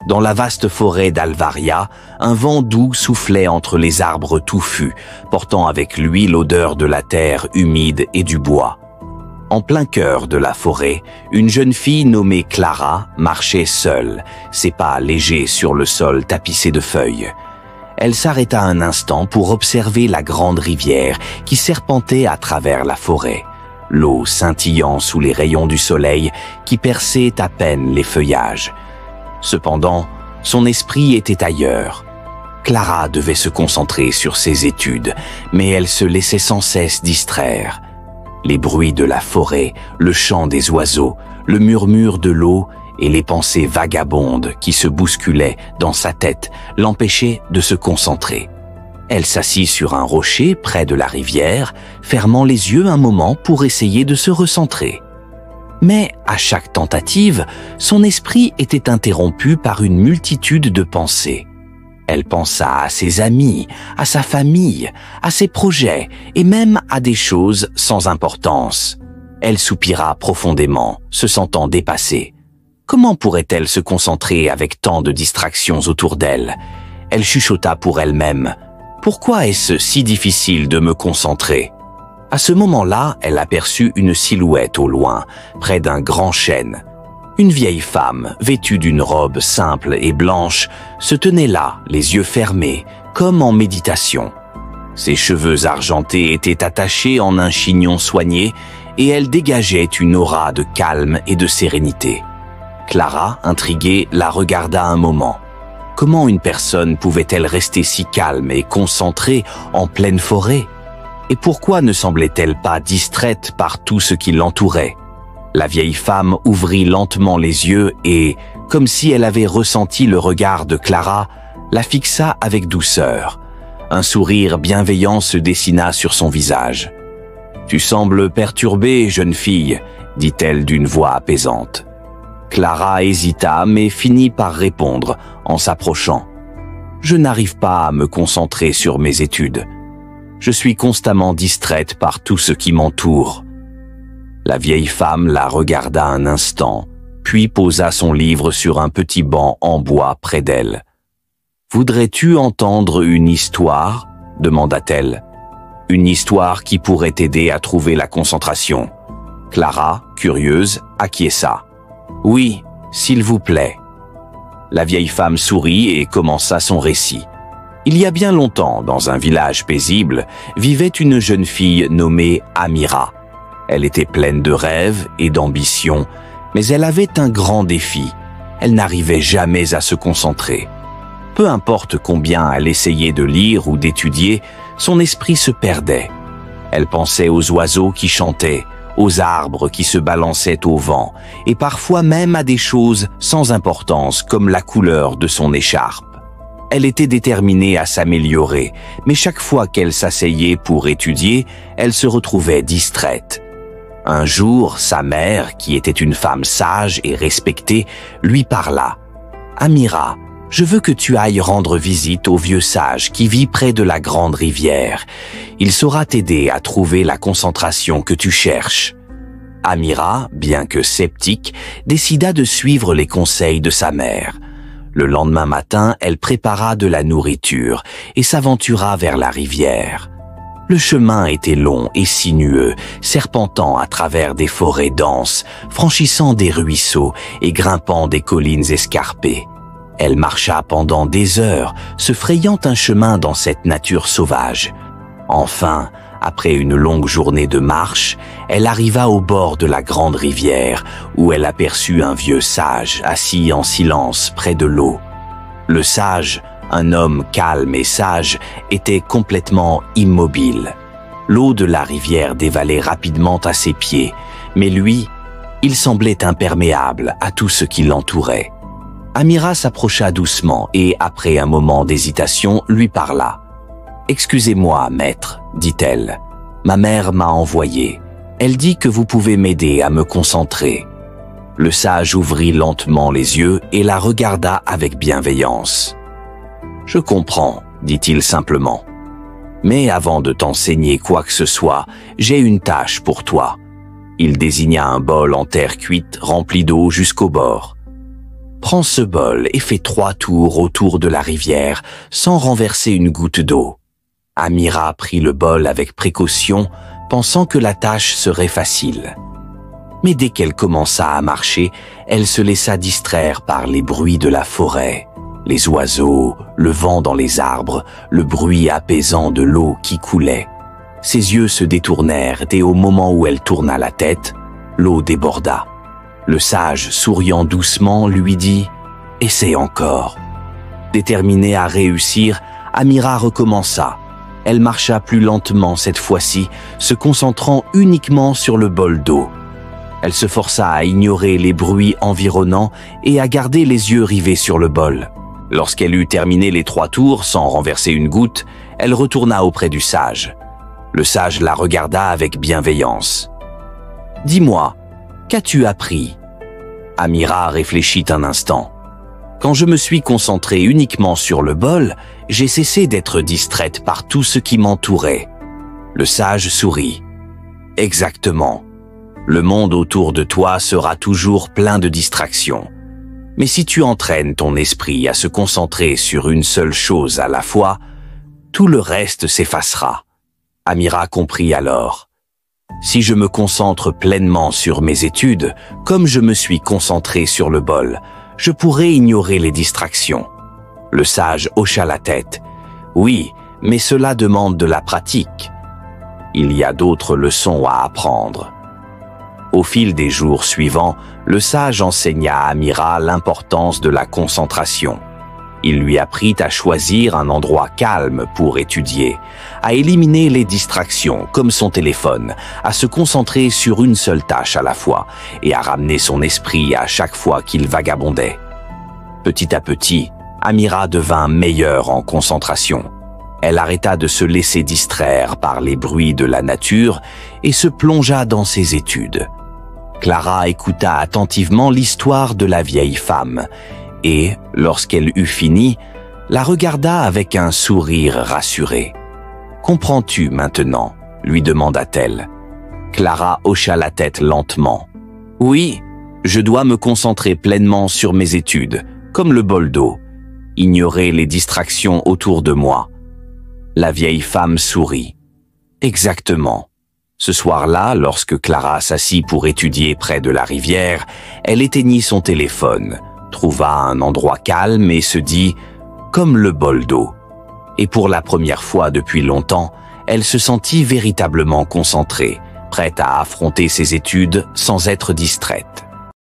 Dans la vaste forêt d'Alvaria, un vent doux soufflait entre les arbres touffus, portant avec lui l'odeur de la terre humide et du bois. En plein cœur de la forêt, une jeune fille nommée Clara marchait seule, ses pas légers sur le sol tapissé de feuilles. Elle s'arrêta un instant pour observer la grande rivière qui serpentait à travers la forêt, l'eau scintillant sous les rayons du soleil qui perçaient à peine les feuillages. Cependant, son esprit était ailleurs. Clara devait se concentrer sur ses études, mais elle se laissait sans cesse distraire. Les bruits de la forêt, le chant des oiseaux, le murmure de l'eau et les pensées vagabondes qui se bousculaient dans sa tête l'empêchaient de se concentrer. Elle s'assit sur un rocher près de la rivière, fermant les yeux un moment pour essayer de se recentrer. Mais à chaque tentative, son esprit était interrompu par une multitude de pensées. Elle pensa à ses amis, à sa famille, à ses projets et même à des choses sans importance. Elle soupira profondément, se sentant dépassée. Comment pourrait-elle se concentrer avec tant de distractions autour d'elle? Elle chuchota pour elle-même. « Pourquoi est-ce si difficile de me concentrer ?» À ce moment-là, elle aperçut une silhouette au loin, près d'un grand chêne. Une vieille femme, vêtue d'une robe simple et blanche, se tenait là, les yeux fermés, comme en méditation. Ses cheveux argentés étaient attachés en un chignon soigné et elle dégageait une aura de calme et de sérénité. Clara, intriguée, la regarda un moment. Comment une personne pouvait-elle rester si calme et concentrée en pleine forêt? Et pourquoi ne semblait-elle pas distraite par tout ce qui l'entourait? La vieille femme ouvrit lentement les yeux et, comme si elle avait ressenti le regard de Clara, la fixa avec douceur. Un sourire bienveillant se dessina sur son visage. « Tu sembles perturbée, jeune fille, » dit-elle d'une voix apaisante. Clara hésita mais finit par répondre en s'approchant. « Je n'arrive pas à me concentrer sur mes études. Je suis constamment distraite par tout ce qui m'entoure. » La vieille femme la regarda un instant, puis posa son livre sur un petit banc en bois près d'elle. « Voudrais-tu entendre une histoire ?» demanda-t-elle. « Une histoire qui pourrait t'aider à trouver la concentration. » Clara, curieuse, acquiesça. « Oui, s'il vous plaît. » La vieille femme sourit et commença son récit. Il y a bien longtemps, dans un village paisible, vivait une jeune fille nommée Amira. Elle était pleine de rêves et d'ambitions, mais elle avait un grand défi. Elle n'arrivait jamais à se concentrer. Peu importe combien elle essayait de lire ou d'étudier, son esprit se perdait. Elle pensait aux oiseaux qui chantaient, aux arbres qui se balançaient au vent, et parfois même à des choses sans importance comme la couleur de son écharpe. Elle était déterminée à s'améliorer, mais chaque fois qu'elle s'asseyait pour étudier, elle se retrouvait distraite. Un jour, sa mère, qui était une femme sage et respectée, lui parla. « Amira, je veux que tu ailles rendre visite au vieux sage qui vit près de la grande rivière. Il saura t'aider à trouver la concentration que tu cherches. » Amira, bien que sceptique, décida de suivre les conseils de sa mère. Le lendemain matin, elle prépara de la nourriture et s'aventura vers la rivière. Le chemin était long et sinueux, serpentant à travers des forêts denses, franchissant des ruisseaux et grimpant des collines escarpées. Elle marcha pendant des heures, se frayant un chemin dans cette nature sauvage. Enfin, après une longue journée de marche, elle arriva au bord de la grande rivière, où elle aperçut un vieux sage assis en silence près de l'eau. Le sage, un homme calme et sage, était complètement immobile. L'eau de la rivière dévalait rapidement à ses pieds, mais lui, il semblait imperméable à tout ce qui l'entourait. Amira s'approcha doucement et, après un moment d'hésitation, lui parla. « Excusez-moi, maître, dit-elle. Ma mère m'a envoyé. Elle dit que vous pouvez m'aider à me concentrer. » Le sage ouvrit lentement les yeux et la regarda avec bienveillance. « Je comprends, dit-il simplement. Mais avant de t'enseigner quoi que ce soit, j'ai une tâche pour toi. » Il désigna un bol en terre cuite rempli d'eau jusqu'au bord. « Prends ce bol et fais 3 tours autour de la rivière sans renverser une goutte d'eau. Amira prit le bol avec précaution, pensant que la tâche serait facile. Mais dès qu'elle commença à marcher, elle se laissa distraire par les bruits de la forêt, les oiseaux, le vent dans les arbres, le bruit apaisant de l'eau qui coulait. Ses yeux se détournèrent et au moment où elle tourna la tête, l'eau déborda. Le sage, souriant doucement, lui dit « Essaie encore ». Déterminée à réussir, Amira recommença. Elle marcha plus lentement cette fois-ci, se concentrant uniquement sur le bol d'eau. Elle se força à ignorer les bruits environnants et à garder les yeux rivés sur le bol. Lorsqu'elle eut terminé les 3 tours sans renverser une goutte, elle retourna auprès du sage. Le sage la regarda avec bienveillance. « Dis-moi, qu'as-tu appris ?» Amira réfléchit un instant. « Quand je me suis concentrée uniquement sur le bol, j'ai cessé d'être distraite par tout ce qui m'entourait. » Le sage sourit. « Exactement. Le monde autour de toi sera toujours plein de distractions. Mais si tu entraînes ton esprit à se concentrer sur une seule chose à la fois, tout le reste s'effacera. » Amira comprit alors. Si je me concentre pleinement sur mes études, comme je me suis concentré sur le bol, je pourrais ignorer les distractions. Le sage hocha la tête. Oui, mais cela demande de la pratique. Il y a d'autres leçons à apprendre. Au fil des jours suivants, le sage enseigna à Amira l'importance de la concentration. Il lui apprit à choisir un endroit calme pour étudier, à éliminer les distractions comme son téléphone, à se concentrer sur une seule tâche à la fois et à ramener son esprit à chaque fois qu'il vagabondait. Petit à petit, Amira devint meilleure en concentration. Elle arrêta de se laisser distraire par les bruits de la nature et se plongea dans ses études. Clara écouta attentivement l'histoire de la vieille femme et, lorsqu'elle eut fini, la regarda avec un sourire rassuré. « Comprends-tu maintenant ?» lui demanda-t-elle. Clara hocha la tête lentement. « Oui, je dois me concentrer pleinement sur mes études, comme le bol d'eau, ignorer les distractions autour de moi. » La vieille femme sourit. « Exactement. » Ce soir-là, lorsque Clara s'assit pour étudier près de la rivière, elle éteignit son téléphone, trouva un endroit calme et se dit « comme le bol d'eau ». Et pour la première fois depuis longtemps, elle se sentit véritablement concentrée, prête à affronter ses études sans être distraite.